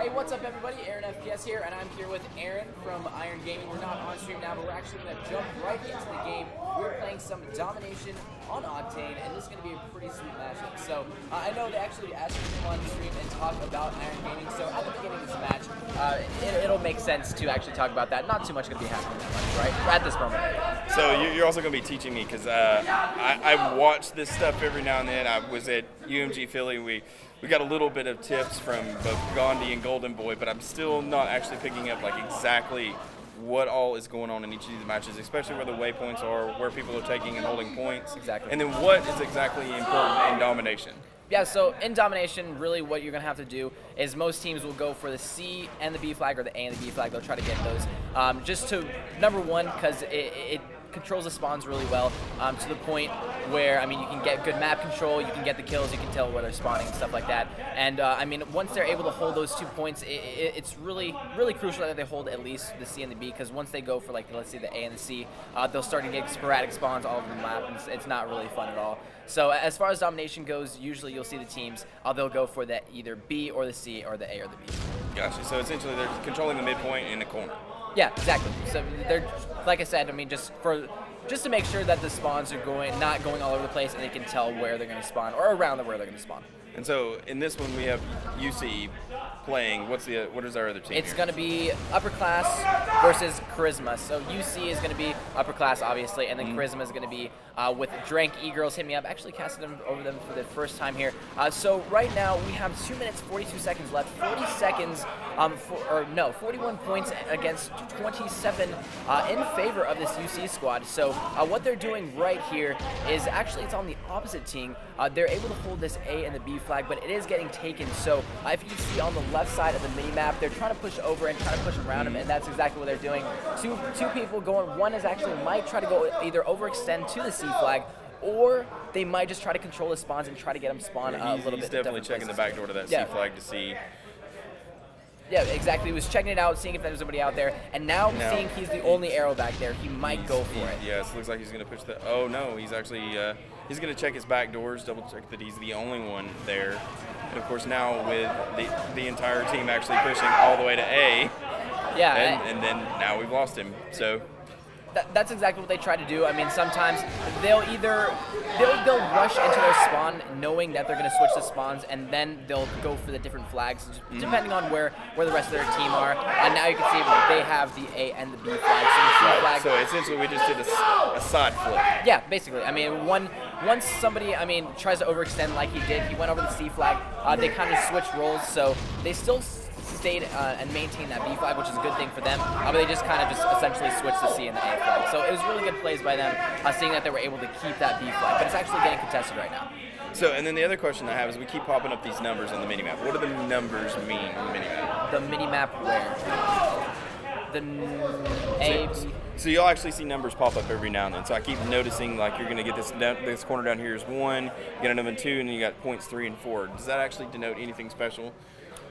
Hey, what's up everybody? Aaron FPS here, and I'm here with Aaron from Iron Gaming. We're not on stream now, but we're actually going to jump right into the game. We're playing some Domination on Octane, and this is going to be a pretty sweet matchup. So, I know they actually asked me to come on stream and talk about Iron Gaming, so at the beginning of this match, it'll make sense to actually talk about that. Not too much going to be happening that much, right? At this moment. So you're also going to be teaching me, because I watch this stuff every now and then. I was at UMG Philly. We got a little bit of tips from both Gandhi and Golden Boy, but I'm still not actually picking up like exactly what all is going on in each of these matches, especially where the waypoints are, where people are taking and holding points. Exactly. And then what is exactly important in Domination. Yeah, so in Domination, really what you're going to have to do is most teams will go for the C and the B flag, or the A and the B flag. They'll try to get those. Just to, number one, because it controls the spawns really well, to the point where, I mean, you can get good map control, you can get the kills, you can tell where they're spawning and stuff like that. And, I mean, once they're able to hold those 2 points, it's really, really crucial that they hold at least the C and the B, because once they go for, like, let's say the A and the C, they'll start to get sporadic spawns all over the map, and it's not really fun at all. So as far as Domination goes, usually you'll see the teams, they'll go for the either B or the C or the A or the B. Gotcha. So essentially they're controlling the midpoint in the corner. Yeah, exactly. So they're, like I said, I mean, just to make sure that the spawns are not going all over the place, and they can tell where they're going to spawn, or around where they're going to spawn. And so in this one we have UC playing. What is our other team? It's going to be Upper Class versus Karizma. So UC is going to be Upper Class, obviously, and then Karizma is going to be with Drank E-Girls. Hit me up. Actually casted them over them for the first time here. So right now we have 2 minutes 42 seconds left. 40 seconds, 41 points against 27 in favor of this UC squad. So what they're doing right here is actually it's on the opposite team. They're able to hold this A and the B flag, but it is getting taken. So if you can see on the left side of the mini-map, they're trying to push over and trying to push around them, and that's exactly what they're doing. Two people going, one is actually might try to go either overextend to the C flag, or they might just try to control the spawns and try to get them spawn a little bit. He's definitely checking the back door to that C flag to see. Yeah, exactly. He was checking it out, seeing if there's somebody out there, and now seeing he's the only arrow back there, he might go for it. Yes, looks like he's going to push the. Oh no, he's actually he's going to check his back doors, double check that he's the only one there. And of course now with the entire team actually pushing all the way to A. Yeah, and then now we've lost him. So. That's exactly what they try to do. I mean, sometimes they'll rush into their spawn knowing that they're going to switch the spawns, and then they'll go for the different flags depending on where the rest of their team are. And now you can see they have the A and the B flag. So the C flag. So essentially we just did a side flip. Yeah, basically. I mean, once somebody, tries to overextend like he did, he went over the C flag. They kind of switched roles, so they still stayed and maintained that B flag, which is a good thing for them, but they just kind of essentially switched the C and the A flag. So it was really good plays by them, seeing that they were able to keep that B flag, but it's actually getting contested right now. So, and then the other question I have is we keep popping up these numbers on the minimap. What do the numbers mean on the minimap? The minimap where? The A, B. So you'll actually see numbers pop up every now and then. So I keep noticing like you're going to get this corner down here is 1, you got another 2, and then you got points 3 and 4. Does that actually denote anything special?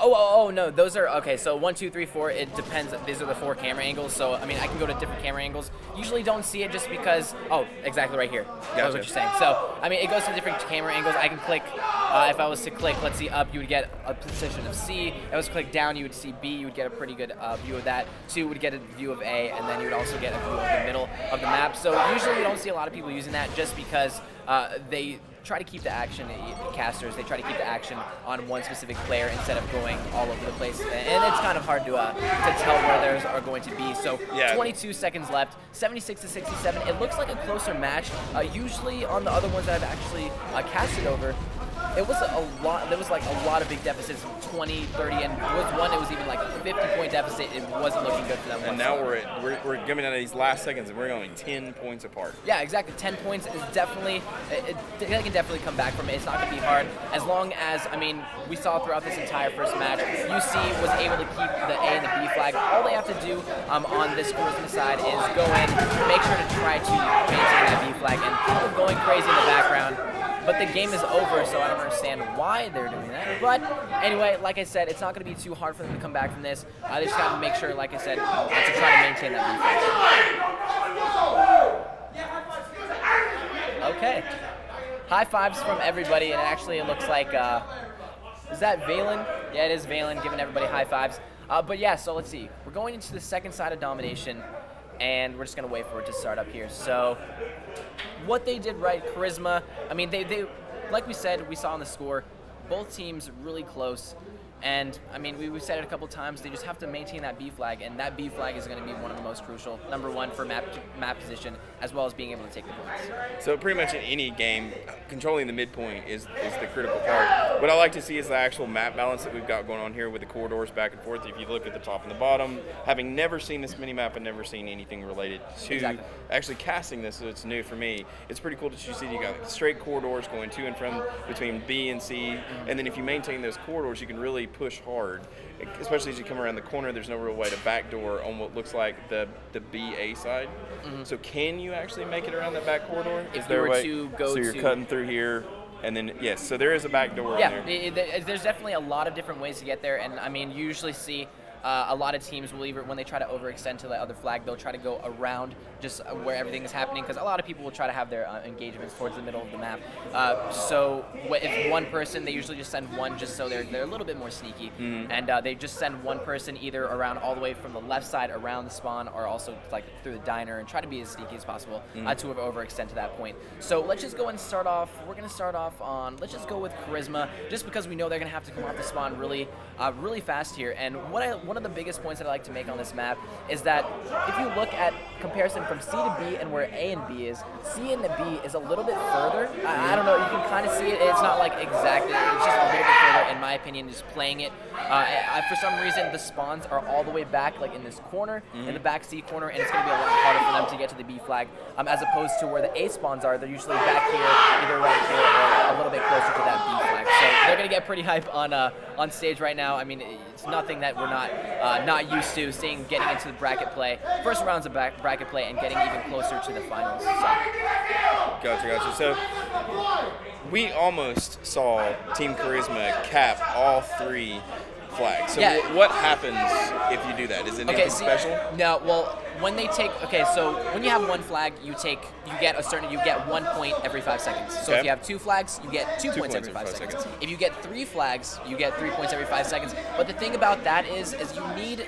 Oh, no, those are, okay, so 1, 2, 3, 4, it depends. These are the 4 camera angles, so, I mean, I can go to different camera angles. Usually don't see it just because, exactly right here. Gotcha. That's what you're saying. So, I mean, it goes to different camera angles. I can click, if I was to click, let's see, up, you would get a position of C. If I was to click down, you would see B. You would get a pretty good view of that. 2 would get a view of A, and then you would also get a view of the middle of the map. So, usually you don't see a lot of people using that just because they try to keep the action, casters, they try to keep the action on one specific player instead of going all over the place. And it's kind of hard to tell where theirs are going to be. So 22 seconds left, 76 to 67. It looks like a closer match. Usually on the other ones that I've actually casted over, it was a lot. There was like a lot of big deficits, 20, 30, and there was one. It was even like a 50-point deficit. It wasn't looking good for them. And now we're coming out of these last seconds, and we're only 10 points apart. Yeah, exactly. 10 points is definitely. They can definitely come back from it. It's not going to be hard as long as we saw throughout this entire first match, UC was able to keep the A and the B flag. All they have to do on this Karizma side is go in, make sure to try to maintain that B flag, and people going crazy in the background. But the game is over, so I don't understand why they're doing that. But anyway, like I said, it's not going to be too hard for them to come back from this. They just got to make sure, like I said, to try to maintain that defense. Okay. High fives from everybody, and actually it looks like Is that Valen? Yeah, it is Valen, giving everybody high fives. But yeah, so let's see. We're going into the second side of domination, and we're just going to wait for it to start up here. So what they did right, Karizma, I mean, they like we said, we saw on the score, both teams really close. And, I mean, we've said it a couple times, they just have to maintain that B flag, and that B flag is going to be one of the most crucial, number one, for map position, as well as being able to take the points. So pretty much in any game, controlling the midpoint is the critical part. What I like to see is the actual map balance that we've got going on here with the corridors back and forth. If you look at the top and the bottom, having never seen this mini-map and never seen anything related to actually casting this, so it's new for me, it's pretty cool that you see you got straight corridors going to and from between B and C, and then if you maintain those corridors, you can really push hard, especially as you come around the corner. There's no real way to backdoor on what looks like the BA side. So can you actually make it around that back corridor? If there were to go so you're cutting through here, and then yes, so there is a back door in there. There's definitely a lot of different ways to get there, and I mean, you usually see a lot of teams will either, when they try to overextend to the other flag, they'll try to go around just where everything is happening, because a lot of people will try to have their engagements towards the middle of the map. So if one person, they usually just send one just so they're a little bit more sneaky, and they just send one person either around all the way from the left side around the spawn, or also like through the diner, and try to be as sneaky as possible to overextend to that point. So let's just go and start off. We're going to start off on, let's just go with Karizma, just because we know they're going to have to come off the spawn really fast here. And one of the biggest points that I like to make on this map is that if you look at comparison from C to B and where A and B is, C and the B is a little bit further. I don't know, you can kind of see it. It's not like exactly, it's just a little bit further, in my opinion, just playing it. For some reason, the spawns are all the way back, like in this corner, in the back C corner, and it's going to be a lot harder for them to get to the B flag, as opposed to where the A spawns are. They're usually back here, either right here or a little bit closer to that B flag. So they're going to get pretty hype on stage right now. I mean, it's nothing that we're not used to seeing getting into the bracket play, first rounds of bracket play, and getting even closer to the finals. So. Gotcha. So we almost saw Team Karizma cap all three flags. So what happens if you do that? Is it anything special? No. Well, when they take, so when you have one flag, you get 1 point every 5 seconds. So if you have two flags, you get 2 points every 5 seconds. If you get 3 flags, you get 3 points every 5 seconds. But the thing about that is you need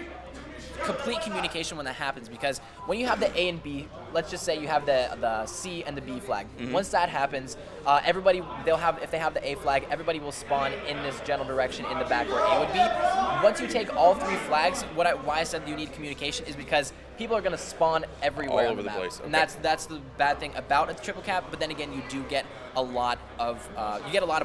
complete communication when that happens, because when you have the A and B, let's just say you have the C and the B flag. Once that happens, everybody, if they have the A flag, everybody will spawn in this general direction in the back where A would be. Once you take all 3 flags, why I said you need communication is because people are going to spawn everywhere all on over the map. place. Okay. And that's the bad thing about a triple cap. But then again, you do get a lot of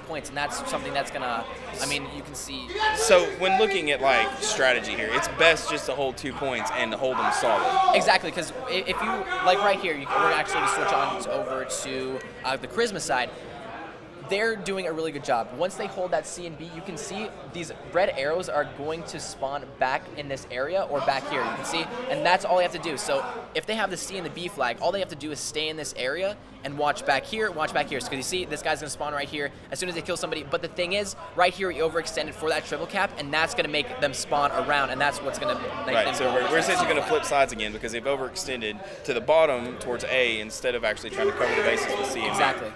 points, and that's something that's gonna. I mean, you can see. So when looking at like strategy here, it's best just to hold 2 points and to hold them solid. Exactly, because if you like right here, we're actually going to switch on over to the Karizma side. They're doing a really good job. Once they hold that C and B, you can see these red arrows are going to spawn back in this area or back here, you can see, and that's all they have to do. So if they have the C and the B flag, all they have to do is stay in this area and watch back here. Because you see, this guy's gonna spawn right here as soon as they kill somebody. But the thing is, right here, we overextended for that triple cap, and that's gonna make them spawn around, and that's what's gonna make them. So we're essentially gonna flip sides again because they've overextended to the bottom towards A instead of actually trying to cover the bases with C and B. Exactly.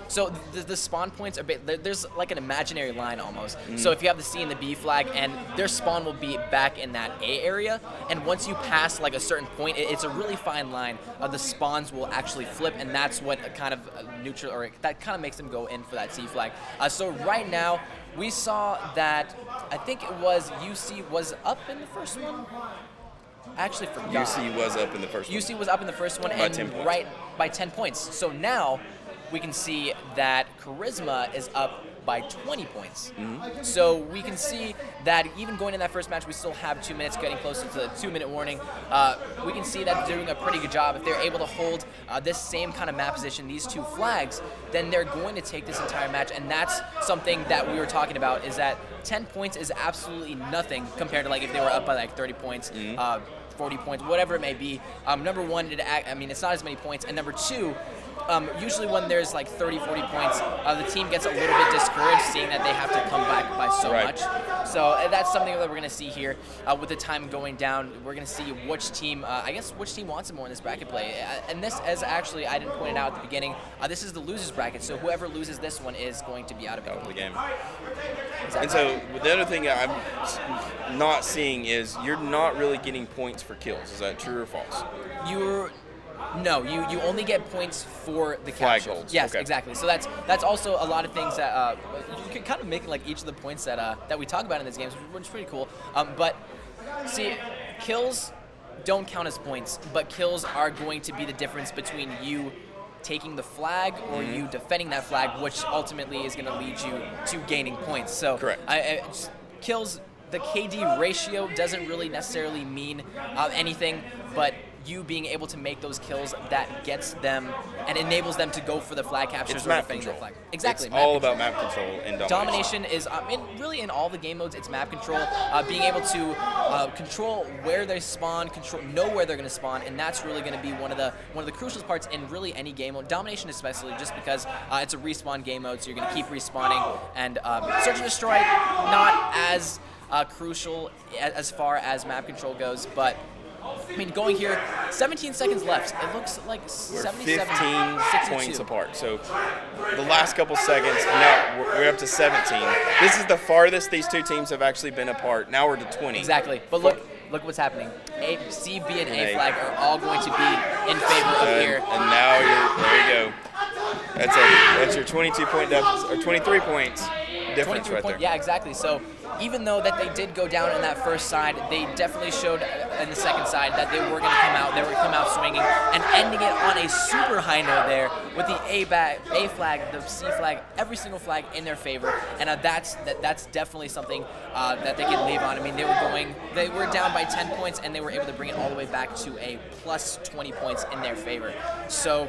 So the spawn points are there's like an imaginary line almost. So if you have the C and the B flag, and their spawn will be back in that A area, and once you pass like a certain point, it's a really fine line. The spawns will actually flip, and that's what kind of neutral, or that kind of makes them go in for that C flag. So right now, we saw that I think it was UC was up in the first one. I actually forgot. UC was up in the first one. UC was up in the first one, by 10 points. Right by 10 points. So now we can see that Karizma is up by 20 points. So we can see that even going in that first match, we still have 2 minutes, getting closer to the 2-minute warning. We can see that they're doing a pretty good job. If they're able to hold this same kind of map position, these 2 flags, then they're going to take this entire match. And that's something that we were talking about, is that 10 points is absolutely nothing compared to like if they were up by like 30 points. 40 points, whatever it may be. Number one, it's not as many points. And number two, usually when there's like 30, 40 points, the team gets a little bit discouraged seeing that they have to come back by so much. So that's something that we're going to see here with the time going down. We're going to see which team, which team wants it more in this bracket play. And this, as actually I didn't point it out at the beginning, this is the losers bracket. So whoever loses this one is going to be out of the game. And so the other thing I'm not seeing is you're not really getting points for kills. Is that true or false? No, you only get points for the flag capture. holds. Yes, Okay. exactly. So that's also a lot of things that you can kind of make like each of the points that we talk about in these games, which is pretty cool. But see, kills don't count as points, but kills are going to be the difference between you taking the flag or you defending that flag, which ultimately is going to lead you to gaining points. So correct. Kills, the KD ratio doesn't really necessarily mean anything, but you being able to make those kills, that gets them and enables them to go for the flag captures It's or map defending control. the flag. Exactly. It's all about map control and domination. Domination is, really in all the game modes, it's map control. Being able to control where they spawn, know where they're going to spawn, and that's really going to be one of the crucial parts in really any game mode. Domination especially, just because it's a respawn game mode, so you're going to keep respawning. And Search and Destroy, not as crucial as far as map control goes, but I mean, going here, 17 seconds left. It looks like We're 77, 15 62. points apart. So the last couple seconds, now we're up to 17. This is the farthest these two teams have actually been apart. Now we're to 20. Exactly. But look what's happening. C, B, and A flag are all going to be in favor of here. And now there you go. That's your 22 point deficit, or 23 points difference right there. Yeah, exactly. So even though that they did go down in that first side, they definitely showed in the second side that they were going to come out. They were going to come out swinging and ending it on a super high note there with the A flag, the C flag, every single flag in their favor. And that's definitely something that they can leave on. I mean, they were down by 10 points and they were able to bring it all the way back to a plus 20 points in their favor. So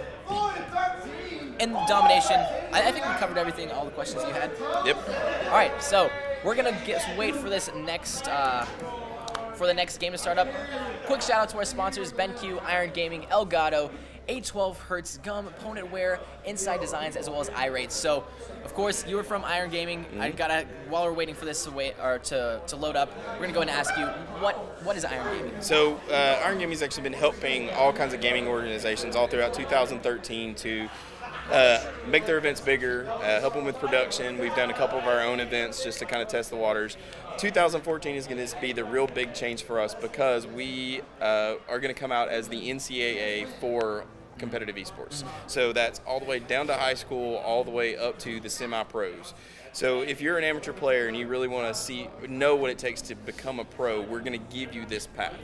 in domination, I think we covered everything, all the questions you had. Yep. All right, so we're gonna wait for this next for the next game to start up. Quick shout out to our sponsors: BenQ, Iron Gaming, Elgato, 812 Hertz, Gum, Opponent Wear, Inside Designs, as well as iRate. So, of course, you were from Iron Gaming. While we're waiting for this to load up, we're gonna go ahead and ask you what is Iron Gaming? So Iron Gaming's actually been helping all kinds of gaming organizations all throughout 2013 to make their events bigger, help them with production. We've done a couple of our own events just to kind of test the waters. 2014 is going to be the real big change for us because we are going to come out as the NCAA for competitive esports. So that's all the way down to high school, all the way up to the semi-pros. So if you're an amateur player and you really want to know what it takes to become a pro, we're going to give you this path.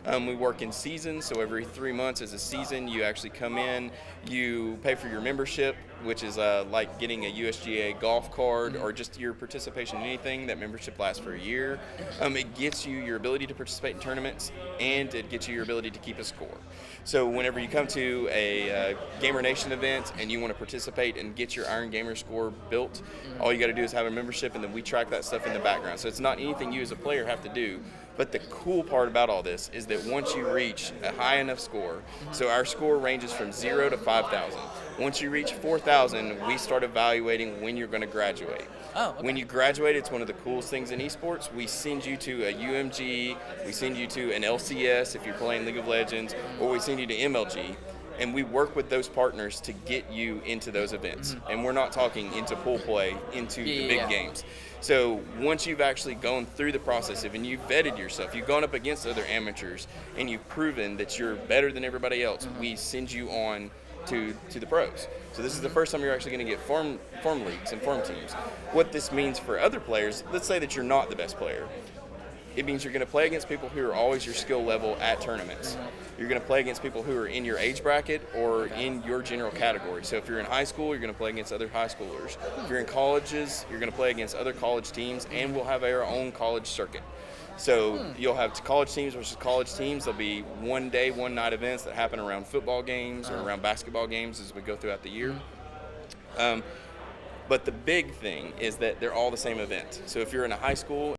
We work in seasons, so every 3 months is a season. You actually come in, you pay for your membership, which is like getting a USGA golf card or just your participation in anything. That membership lasts for a year. It gets you your ability to participate in tournaments, and it gets you your ability to keep a score. So whenever you come to a Gamer Nation event and you want to participate and get your Iron Gamer score built, all you got to do is have a membership, and then we track that stuff in the background. So it's not anything you as a player have to do. But the cool part about all this is that once you reach a high enough score, so our score ranges from 0 to 5,000. Once you reach 4,000, we start evaluating when you're going to graduate. Oh, okay. When you graduate, it's one of the coolest things in esports. We send you to a UMG, we send you to an LCS if you're playing League of Legends, or we send you to MLG. And we work with those partners to get you into those events. And we're not talking into pool play, into the big games. So once you've actually gone through the process and you've vetted yourself, you've gone up against other amateurs, and you've proven that you're better than everybody else, we send you on to the pros. So this is the first time you're actually going to get farm leagues and farm teams. What this means for other players, let's say that you're not the best player. It means you're going to play against people who are always your skill level at tournaments. You're going to play against people who are in your age bracket or in your general category. So if you're in high school, you're going to play against other high schoolers. If you're in colleges, you're going to play against other college teams, and we'll have our own college circuit. So you'll have college teams versus college teams. There'll be one day, one night events that happen around football games or around basketball games as we go throughout the year. But the big thing is that they're all the same event. So if you're in a high school